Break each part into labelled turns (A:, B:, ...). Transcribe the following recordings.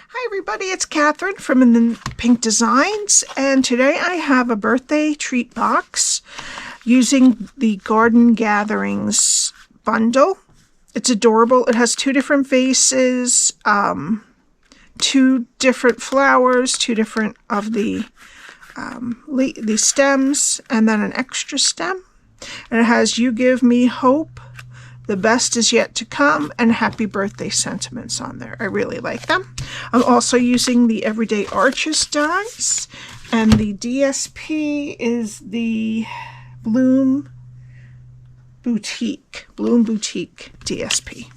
A: Hi everybody, it's Cathryn from the Pink Designs, and today I have a birthday treat box using the Garden Gatherings bundle. It's adorable. It has two different vases, two different flowers, two different of the stems, and then an extra stem. And it has "You Give Me Hope," "The Best Is Yet to Come," and "Happy Birthday" sentiments on there. I really like them. I'm also using the Everyday Arches dies, and the DSP is the Bloom Boutique DSP.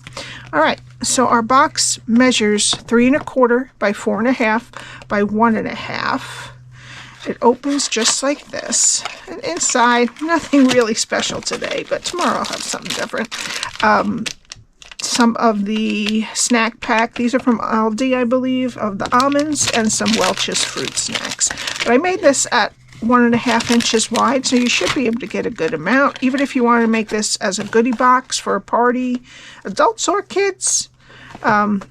A: Alright, so our box measures 3 1/4 by 4 1/2 by 1 1/2. It opens just like this. And inside, nothing really special today, but tomorrow I'll have something different. Some of the snack pack. These are from Aldi, I believe, of the almonds, and some Welch's fruit snacks. But I made this at 1 1/2 inches wide, so you should be able to get a good amount. Even if you want to make this as a goodie box for a party, adults or kids,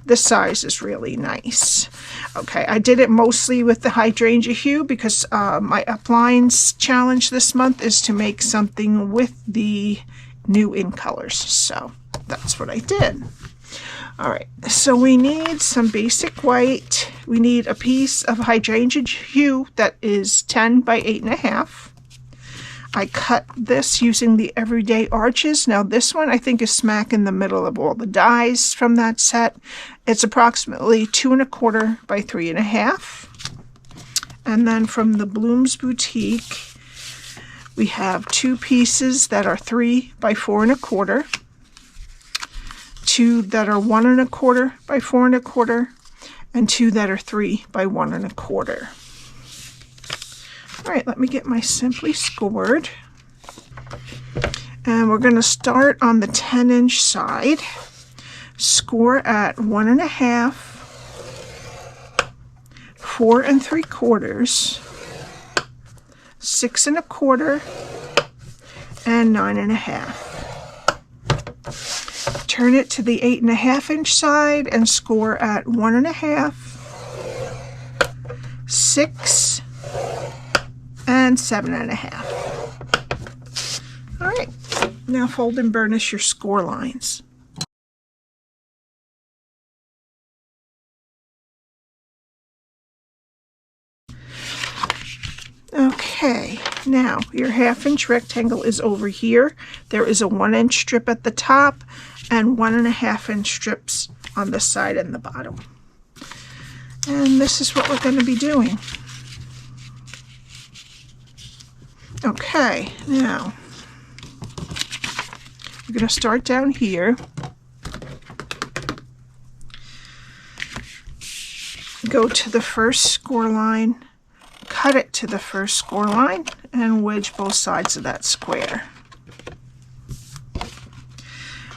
A: this size is really nice. Okay, I did it mostly with the Hydrangea Hue because my uplines challenge this month is to make something with the new ink colors. So that's what I did. Alright, so we need some basic white. We need a piece of Hydrangea Hue that is 10 by 8 1/2. I cut this using the Everyday Arches. Now this one I think is smack in the middle of all the dies from that set. It's approximately 2 1/4 by 3 1/2. And then from the Bloom's Boutique, we have two pieces that are 3 by 4 1/4. Two that are 1 1/4 by 4 1/4, and two that are 3 by 1 1/4. All right, let me get my Simply Scored. And we're going to start on the 10-inch side. Score at 1 1/2, 4 3/4, 6 1/4, and 9 1/2. Turn it to the 8 1/2 inch side and score at 1 1/2, 6, and 7 1/2. All right, now fold and burnish your score lines. Okay, now your 1/2 inch rectangle is over here. There is a 1 inch strip at the top and 1 1/2 inch strips on the side and the bottom. And this is what we're going to be doing. Okay, now we're going to start down here. Go to the first score line, cut it to the first score line, and wedge both sides of that square.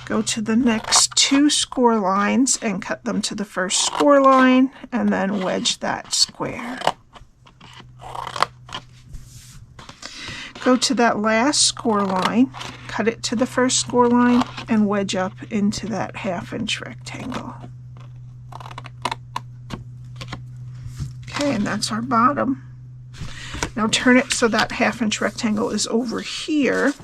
A: Go to the next two score lines and cut them to the first score line, and then wedge that square. Go to that last score line, cut it to the first score line, and wedge up into that 1/2 inch rectangle. Okay, and that's our bottom. Now turn it so that 1/2 inch rectangle is over here.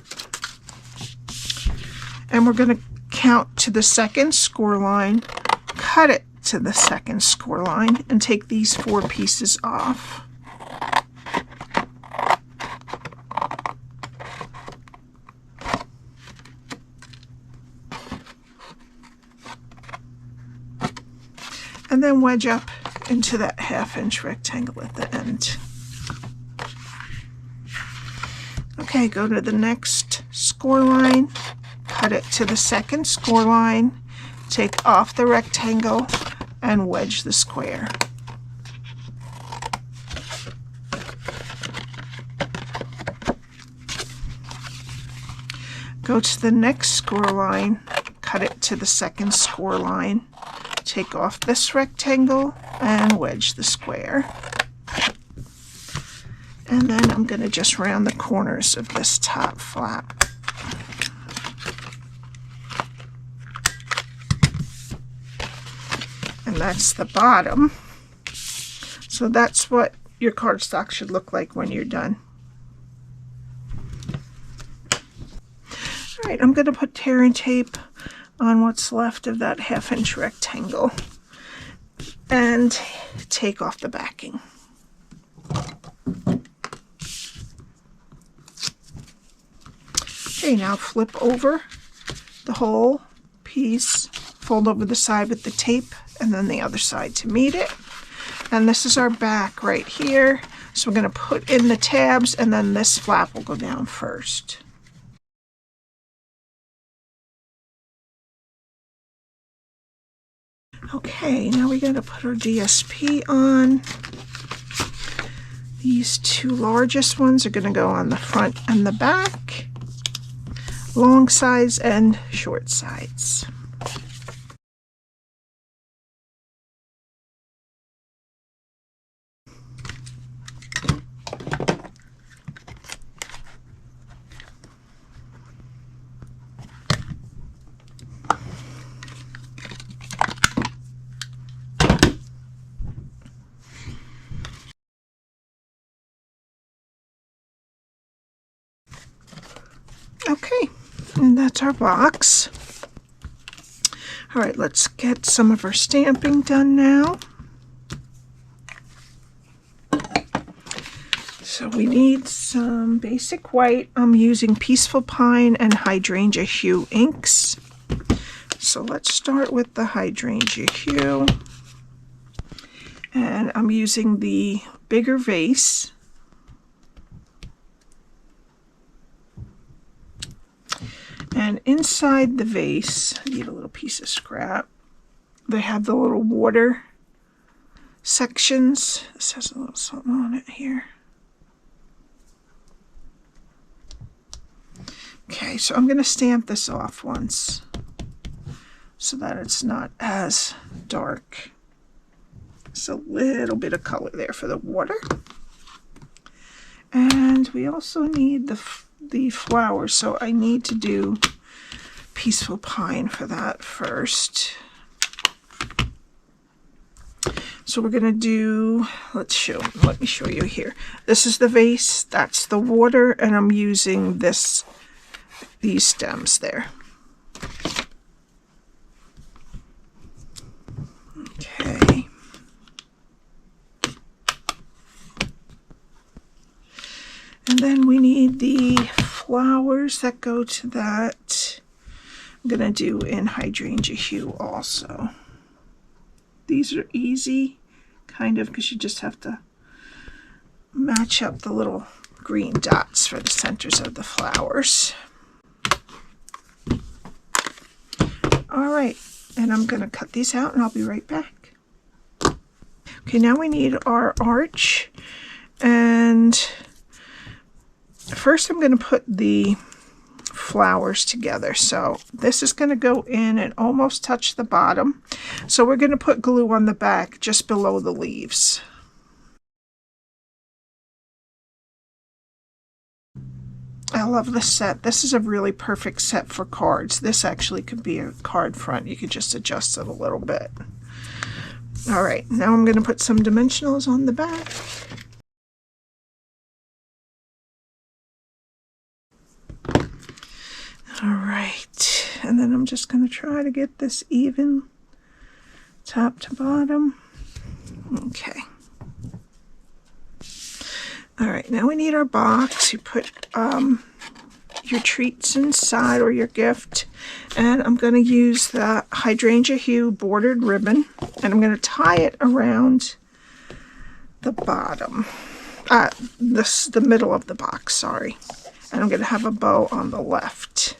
A: And we're going to count to the second score line, cut it to the second score line, and take these 4 pieces off. And then wedge up into that 1/2 inch rectangle at the end. Okay, go to the next score line, cut it to the second score line, take off the rectangle, and wedge the square. Go to the next score line, cut it to the second score line, take off this rectangle, and wedge the square. And then I'm going to just round the corners of this top flap. and that's the bottom. So that's what your cardstock should look like when you're done. All right, I'm going to put tear and tape on what's left of that 1/2 inch rectangle and take off the backing. Okay, now flip over the whole piece, fold over the side with the tape, and then the other side to meet it. And this is our back right here. So we're going to put in the tabs, and then this flap will go down first. Okay, now we got to put our DSP on. These two largest ones are going to go on the front and the back, long sides and short sides. Okay, and that's our box. All right, let's get some of our stamping done now. So we need some basic white. I'm using Peaceful Pine and Hydrangea Hue inks. So let's start with the Hydrangea Hue. And I'm using the bigger vase. And inside the vase, I need a little piece of scrap. They have the little water sections. This has a little something on it here. Okay, so I'm going to stamp this off once so that it's not as dark. Just a little bit of color there for the water. And we also need the flowers, so I need to do Peaceful Pine for that first. So we're going to do, let me show you here. This is the vase, that's the water, and I'm using these stems there. Okay. And then we need the flowers that go to that. I'm going to do in Hydrangea Hue also. These are easy, kind of, because you just have to match up the little green dots for the centers of the flowers. All right, and I'm going to cut these out and I'll be right back. Okay, now we need our arch, and first I'm going to put the flowers together. So this is going to go in and almost touch the bottom. So we're going to put glue on the back just below the leaves. I love this set. This is a really perfect set for cards. This actually could be a card front. You could just adjust it a little bit. All right, now I'm going to put some dimensionals on the back. All right, and then I'm just going to try to get this even top to bottom. Okay. All right, now we need our box. You put your treats inside or your gift, and I'm going to use the Hydrangea Hue bordered ribbon, and I'm going to tie it around the bottom, the middle of the box, sorry. And I'm going to have a bow on the left.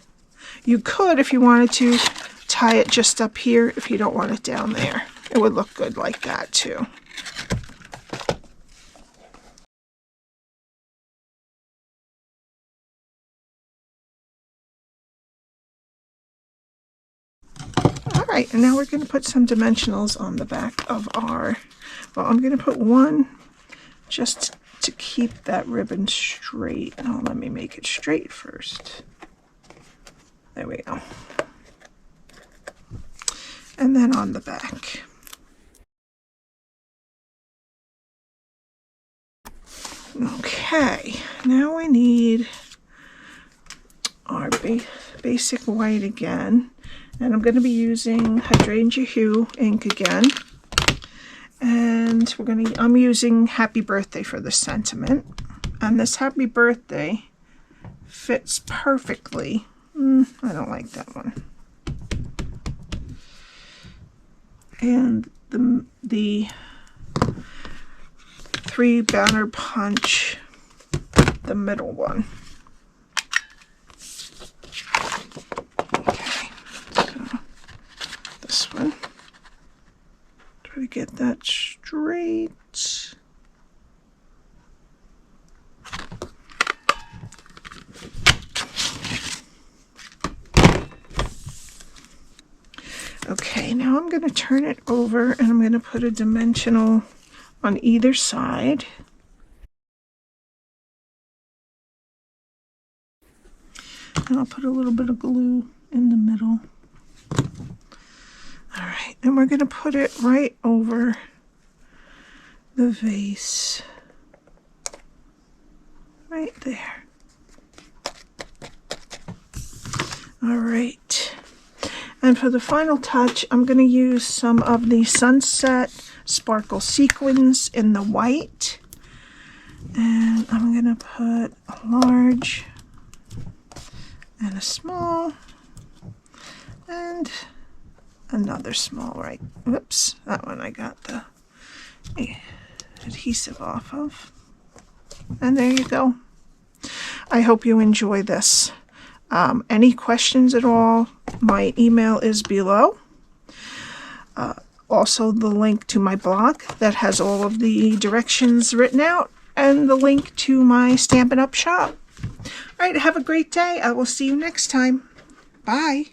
A: You could, if you wanted to, tie it just up here if you don't want it down there. It would look good like that too. Alright, and now we're going to put some dimensionals on the back of our, well, I'm going to put one just to keep that ribbon straight. Oh, let me make it straight first. There we go. And then on the back. Okay, now we need our basic white again, and I'm going to be using Hydrangea Hue Ink again, and I'm using Happy Birthday for the sentiment, and this Happy Birthday fits perfectly. I don't like that one. And the 3 banner punch, the middle one. Okay, so this one. Try to get that straight. Okay, now I'm going to turn it over and I'm going to put a dimensional on either side. And I'll put a little bit of glue in the middle. All right, and we're going to put it right over the vase. Right there. All right. And for the final touch, I'm going to use some of the Sunset Sparkle Sequins in the white. And I'm going to put a large and a small and another small, right? Whoops, that one I got the adhesive off of. And there you go. I hope you enjoy this. Any questions at all, my email is below. Also the link to my blog that has all of the directions written out, and the link to my Stampin' Up shop. All right, have a great day. I will see you next time. Bye.